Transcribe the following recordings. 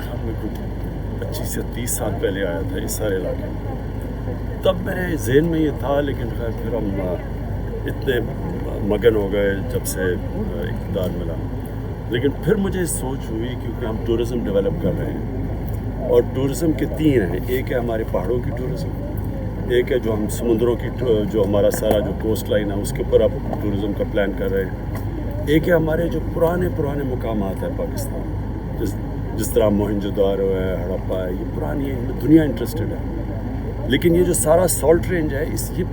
خیال میں کچھ 25 سے 30 سال پہلے آیا تھا اس سارے علاقے میں. تب میرے ذہن میں یہ تھا، لیکن خیر پھر ہم اتنے مگن ہو گئے جب سے اقتدار ملا. لیکن پھر مجھے سوچ ہوئی کیونکہ ہم ٹورزم ڈیولپ کر رہے ہیں، اور ٹورزم کے 3 ہیں. ایک ہے ہمارے پہاڑوں کی ٹورزم، ایک ہے جو ہم سمندروں کی جو ہمارا سارا جو کوسٹ لائن ہے اس کے اوپر اب ٹورزم کا پلان کر رہے ہیں. ایک ہے ہمارے جو پرانے مقامات ہیں پاکستان، جس طرح موہنجو دارو ہے، ہڑپا ہے، یہ پرانی ہے، دنیا انٹرسٹڈ ہے. لیکن یہ جو سارا سالٹ رینج ہے یہ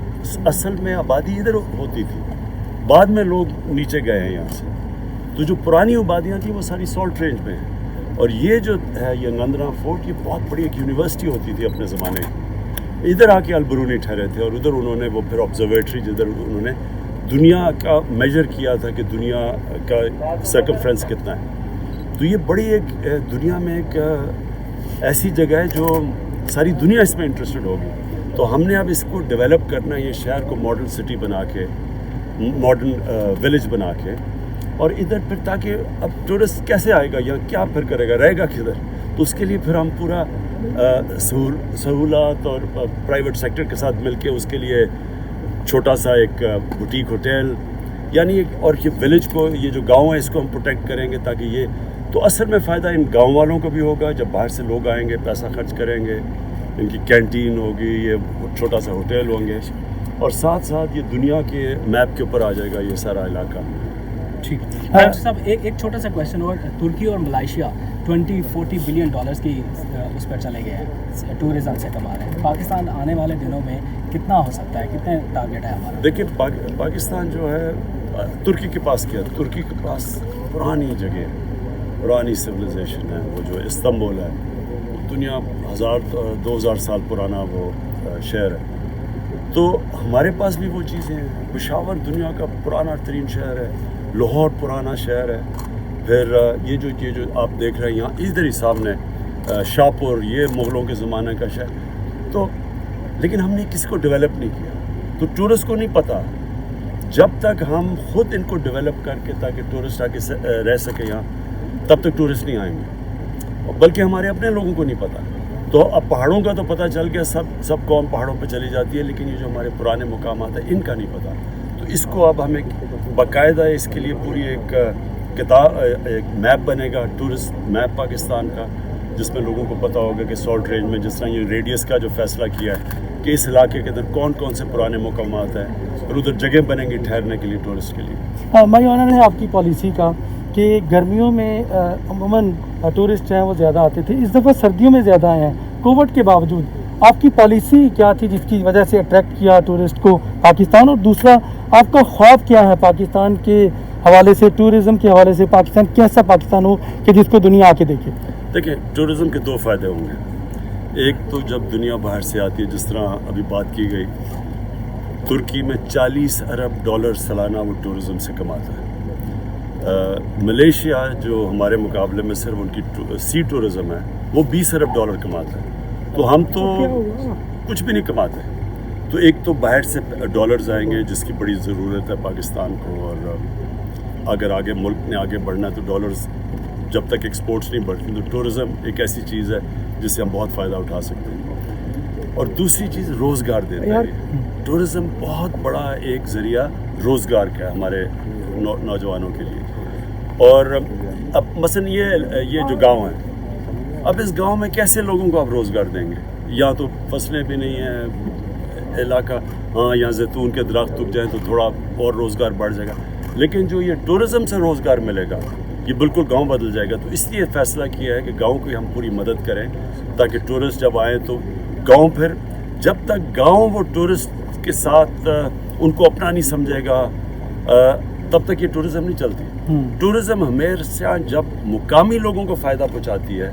اصل میں آبادی ادھر ہوتی تھی، بعد میں لوگ نیچے گئے ہیں یہاں سے. تو جو پرانی آبادیاں تھیں وہ ساری سالٹ رینج میں ہیں. اور یہ جو ہے یہ نندرا فورٹ، یہ بہت بڑی ایک یونیورسٹی ہوتی تھی اپنے زمانے کی. ادھر آ کے البرونی ٹھہرے تھے، اور ادھر انہوں نے وہ پھر آبزرویٹری جدھر انہوں نے دنیا کا میجر کیا تھا کہ دنیا کا سرکمفرنس کتنا ہے. تو یہ بڑی ایک دنیا میں ایک ایسی جگہ ہے جو ساری دنیا اس میں انٹرسٹڈ ہوگی. تو ہم نے اب اس کو ڈیولپ کرنا ہے، یہ شہر کو ماڈرن سٹی بنا کے، ماڈرن ولیج بنا کے. اور ادھر پھر تاکہ اب ٹورسٹ کیسے آئے گا یا کیا پھر کرے گا، رہے گا کدھر. تو اس کے لیے پھر ہم پورا سہولات اور پرائیویٹ سیکٹر کے ساتھ مل کے اس کے لیے چھوٹا سا ایک بوٹیک ہوٹل یعنی اور یہ ولیج کو، یہ جو گاؤں ہے اس کو ہم پروٹیکٹ کریں گے تاکہ یہ تو اصل میں فائدہ ان گاؤں والوں کو بھی ہوگا. جب باہر سے لوگ آئیں گے پیسہ خرچ کریں گے، ان کی کینٹین ہوگی، یہ چھوٹا سا ہوٹل ہوں گے، اور ساتھ ساتھ یہ دنیا کے میپ کے اوپر آ جائے گا یہ سارا علاقہ. ٹھیک ہے صاحب، ایک چھوٹا سا کویشچن اور ترکی اور ملائیشیا $20-40 بلین کی اس پر چلے گئے ہیں، ٹورزم سے کما رہے ہیں. پاکستان آنے والے دنوں میں کتنا ہو سکتا ہے، کتنے ٹارگیٹ ہے ہمارا؟ دیکھیں پاکستان جو ہے ترکی کے پاس کیا، ترکی کے پاس پرانی جگہ ہے، پرانی سویلائزیشن ہے. وہ جو استنبول ہے دنیا 1000-2000 سال پرانا وہ شہر ہے. تو ہمارے پاس بھی وہ چیزیں ہیں. پشاور دنیا کا پرانا ترین شہر ہے، لاہور پرانا شہر ہے. پھر یہ جو آپ دیکھ رہے ہیں یہاں ادھر ہی سامنے شاہپور، یہ مغلوں کے زمانے کا شہر. تو لیکن ہم نے کسی کو ڈیولپ نہیں کیا. تو ٹورسٹ کو نہیں پتہ. جب تک ہم خود ان کو ڈیولپ کر کے تاکہ ٹورسٹ آ کے رہ سکے یہاں، تب تک ٹورسٹ نہیں آئیں گے. بلکہ ہمارے اپنے لوگوں کو نہیں پتہ. تو اب پہاڑوں کا تو پتہ چل گیا، سب قوم پہاڑوں پہ چلی جاتی ہے، لیکن یہ جو ہمارے پرانے مقامات ہیں ان کا نہیں پتہ. تو اس کو اب ہمیں باقاعدہ اس کے لیے پوری ایک کتاب، ایک میپ بنے گا، ٹورسٹ میپ پاکستان کا، جس میں لوگوں کو پتہ ہوگا کہ سالٹ رینج میں جس طرح یہ ریڈیس کا جو فیصلہ کیا ہے کہ اس علاقے کے اندر کون کون سے پرانے مقامات ہیں، اور ادھر جگہ بنیں گی ٹھہرنے کے لیے ٹورسٹ کے لیے. میں آنر ہے آپ کی پالیسی کا کہ گرمیوں میں عموماً ٹورسٹ ہیں وہ زیادہ آتے تھے، اس دفعہ سردیوں میں زیادہ آئے ہیں کووڈ کے باوجود. آپ کی پالیسی کیا تھی جس کی وجہ سے اٹریکٹ کیا ٹورسٹ کو پاکستان؟ اور دوسرا آپ کا خواب کیا ہے پاکستان کے حوالے سے، ٹورزم کے حوالے سے پاکستان کیسا پاکستان ہو کہ جس کو دنیا آ کے دیکھے؟ دیکھیں ٹورزم کے 2 فائدے ہوں گے. ایک تو جب دنیا باہر سے آتی ہے، جس طرح ابھی بات کی گئی، ترکی میں $40 ارب سالانہ وہ ٹورزم سے کماتا ہے. ملیشیا جو ہمارے مقابلے میں صرف ان کی سی ٹورزم ہے وہ $20 ارب کماتا ہے. تو ہم تو کچھ بھی نہیں کماتے. تو ایک تو باہر سے ڈالرز آئیں گے جس کی بڑی ضرورت ہے پاکستان کو، اور اگر آگے ملک نے آگے بڑھنا ہے تو ڈالرز جب تک ایکسپورٹس نہیں بڑھتی تو ٹورزم ایک ایسی چیز ہے جس سے ہم بہت فائدہ اٹھا سکتے ہیں. اور دوسری چیز روزگار دیتا ہے. ٹورزم بہت بڑا ایک ذریعہ روزگار کا ہے ہمارے نوجوانوں کے لیے. اور اب مثلا یہ جو گاؤں ہے، اب اس گاؤں میں کیسے لوگوں کو آپ روزگار دیں گے؟ یا تو فصلیں بھی نہیں ہیں، علاقہ ہاں یہاں زیتون کے درخت اگ جائیں تو تھوڑا اور روزگار بڑھ جائے گا، لیکن جو یہ ٹورزم سے روزگار ملے گا یہ بالکل گاؤں بدل جائے گا. تو اس لیے فیصلہ کیا ہے کہ گاؤں کو ہم پوری مدد کریں تاکہ ٹورسٹ جب آئیں تو گاؤں، پھر جب تک گاؤں وہ ٹورسٹ کے ساتھ ان کو اپنا نہیں سمجھے گا تب تک یہ ٹورزم نہیں چلتی. ٹورزم ہمیشہ جب مقامی لوگوں کو فائدہ پہنچاتی ہے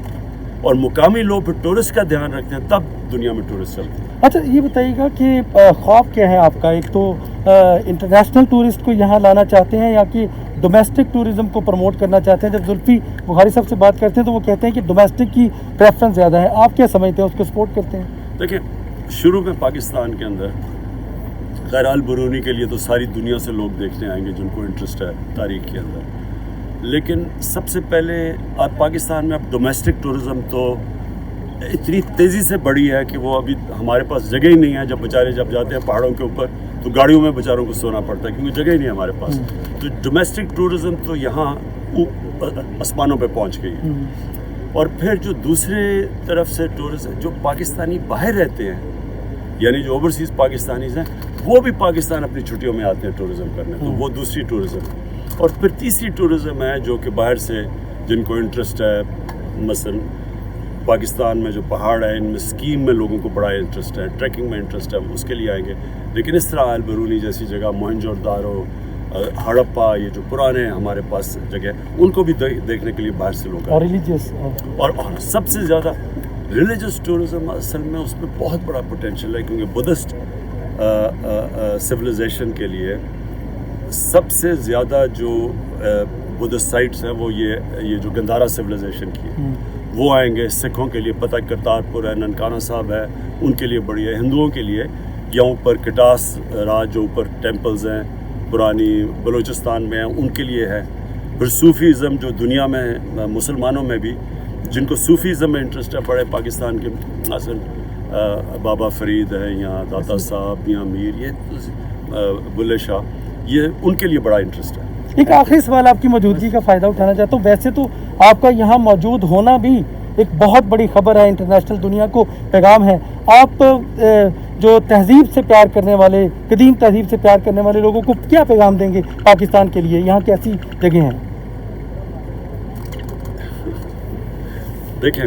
اور مقامی لوگ پھر ٹورسٹ کا دھیان رکھتے ہیں تب دنیا میں ٹورسٹ چلتے ہیں. اچھا یہ بتائیے گا کہ خواب کیا ہے آپ کا؟ ایک تو انٹرنیشنل ٹورسٹ کو یہاں لانا چاہتے ہیں یا کہ ڈومیسٹک ٹورزم کو پروموٹ کرنا چاہتے ہیں؟ جب زلفی بخاری صاحب سے بات کرتے ہیں تو وہ کہتے ہیں کہ ڈومیسٹک کی پریفرنس زیادہ ہے. آپ کیا سمجھتے ہیں، اس کو سپورٹ کرتے ہیں؟ دیکھیں شروع میں پاکستان کے اندر خیر البرونی کے لیے تو ساری دنیا سے لوگ دیکھنے آئیں گے جن کو انٹرسٹ ہے تاریخ کے اندر. لیکن سب سے پہلے اب پاکستان میں اب ڈومیسٹک ٹورزم تو اتنی تیزی سے بڑھی ہے کہ وہ ابھی ہمارے پاس جگہ ہی نہیں ہے. جب بیچارے جب جاتے ہیں پہاڑوں کے اوپر تو گاڑیوں میں بیچاروں کو سونا پڑتا ہے کیونکہ جگہ ہی نہیں ہے ہمارے پاس. تو ڈومیسٹک ٹورزم تو یہاں آسمانوں پہ پہنچ گئی ہے. اور پھر جو دوسرے طرف سے ٹورزم جو پاکستانی باہر رہتے ہیں یعنی جو اوورسیز پاکستانیز ہیں وہ بھی پاکستان اپنی چھٹیوں میں آتے ہیں ٹورزم کرنے, تو وہ دوسری ٹورزم. اور پھر تیسری ٹورزم ہے جو کہ باہر سے جن کو انٹرسٹ ہے, مثلا پاکستان میں جو پہاڑ ہے ان میں اسکیم میں لوگوں کو بڑا انٹرسٹ ہے, ٹریکنگ میں انٹرسٹ ہے, اس کے لیے آئیں گے. لیکن اس طرح البرونی جیسی جگہ, موہنجو دارو, ہڑپا, یہ جو پرانے ہمارے پاس جگہ ان کو بھی دیکھنے کے لیے باہر سے لوگ اور ریلیجیس اور سب سے زیادہ ریلیجس ٹورزم اصل میں اس میں بہت بڑا پوٹینشیل ہے کیونکہ بدھسٹ سویلائزیشن کے لیے سب سے زیادہ جو بدھسٹ سائٹس ہیں وہ یہ جو گندھارا سویلائزیشن کی ہے وہ آئیں گے. سکھوں کے لیے پتہ کرتارپور ہے, ننکانہ صاحب ہے, ان کے لیے بڑی ہے. ہندوؤں کے لیے یا اوپر کٹاس راج جو اوپر ٹیمپلز ہیں پرانی بلوچستان میں ہیں ان کے لیے ہے. پھر صوفیزم جو دنیا میں مسلمانوں میں بھی جن کو صوفیزم میں انٹرسٹ ہے بڑے پاکستان کے مثلا بابا فرید ہے یا داتا صاحب یا میر, یہ بلے شاہ, یہ ان کے لیے بڑا انٹرسٹ ہے. ایک آخری سوال آپ کی موجودگی کا فائدہ اٹھانا چاہتا ہوں. ویسے تو آپ کا یہاں موجود ہونا بھی ایک بہت بڑی خبر ہے, انٹرنیشنل دنیا کو پیغام ہے. آپ جو تہذیب سے پیار کرنے والے, قدیم تہذیب سے پیار کرنے والے لوگوں کو کیا پیغام دیں گے پاکستان کے لیے؟ یہاں کیسی جگہیں ہیں؟ دیکھیں,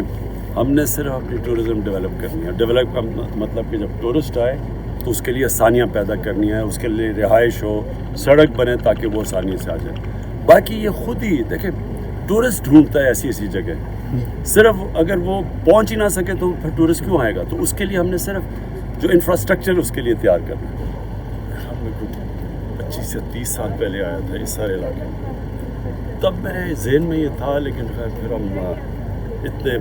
ہم نے صرف اپنی ٹورزم ڈیولپ کرنی ہے. ڈیولپ کا مطلب کہ جب ٹورسٹ آئے تو اس کے لیے آسانیاں پیدا کرنی ہے, اس کے لیے رہائش ہو, سڑک بنے تاکہ وہ آسانی سے آ جائے. باقی یہ خود ہی دیکھیں ٹورسٹ ڈھونڈتا ہے ایسی ایسی جگہ, صرف اگر وہ پہنچ ہی نہ سکے تو پھر ٹورسٹ کیوں آئے گا؟ تو اس کے لیے ہم نے صرف جو انفراسٹرکچر اس کے لیے تیار کرنا ہے. ہم 25 سے 30 سال پہلے آیا تھا اس سارے علاقے میں, تب میرے ذہن میں یہ تھا, لیکن پھر ہم اتنے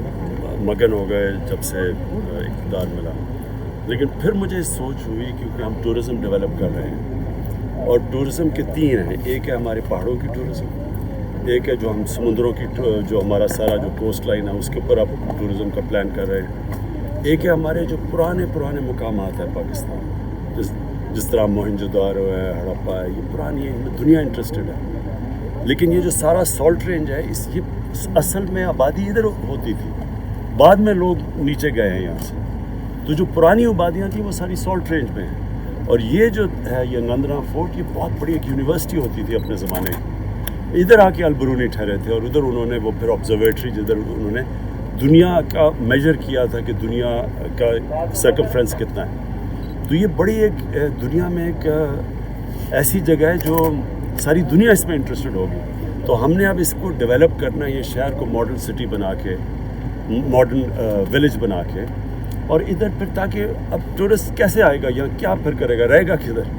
مگن ہو گئے جب سے اقتدار ملا. لیکن پھر مجھے سوچ ہوئی کیونکہ ہم ٹورزم ڈیولپ کر رہے ہیں اور ٹورزم کے 3 ہیں. ایک ہے ہمارے پہاڑوں کی ٹورزم, ایک ہے جو ہم سمندروں کی جو ہمارا سارا جو کوسٹ لائن ہے اس کے اوپر اب ٹورزم کا پلان کر رہے ہیں. ایک ہے ہمارے جو پرانے مقامات ہیں پاکستان, جس طرح موہنجو دارو ہے, ہڑپا ہے, یہ پرانی ہے, دنیا انٹرسٹڈ ہے. لیکن یہ جو سارا سالٹ رینج ہے یہ اصل میں آبادی ادھر ہوتی تھی, بعد میں لوگ نیچے گئے ہیں یہاں سے. تو جو پرانی آبادیاں تھیں وہ ساری سالٹ رینج میں ہیں. اور یہ جو ہے یہ نندرا فورٹ, یہ بہت بڑی ایک یونیورسٹی ہوتی تھی اپنے زمانے کی. ادھر آ کے البرونی ٹھہرے تھے اور ادھر انہوں نے وہ پھر آبزرویٹری جدھر انہوں نے دنیا کا میجر کیا تھا کہ دنیا کا سرکمفرنس کتنا ہے. تو یہ بڑی ایک دنیا میں ایک ایسی جگہ ہے جو ساری دنیا اس میں انٹرسٹڈ ہوگی. تو ہم نے اب اس کو ڈیولپ کرنا ہے, یہ شہر کو ماڈرن سٹی بنا کے, ماڈرن ولیج بنا کے, اور ادھر پھر تاکہ اب ٹورسٹ کیسے آئے گا یا کیا پھر کرے گا, رہے گا کدھر؟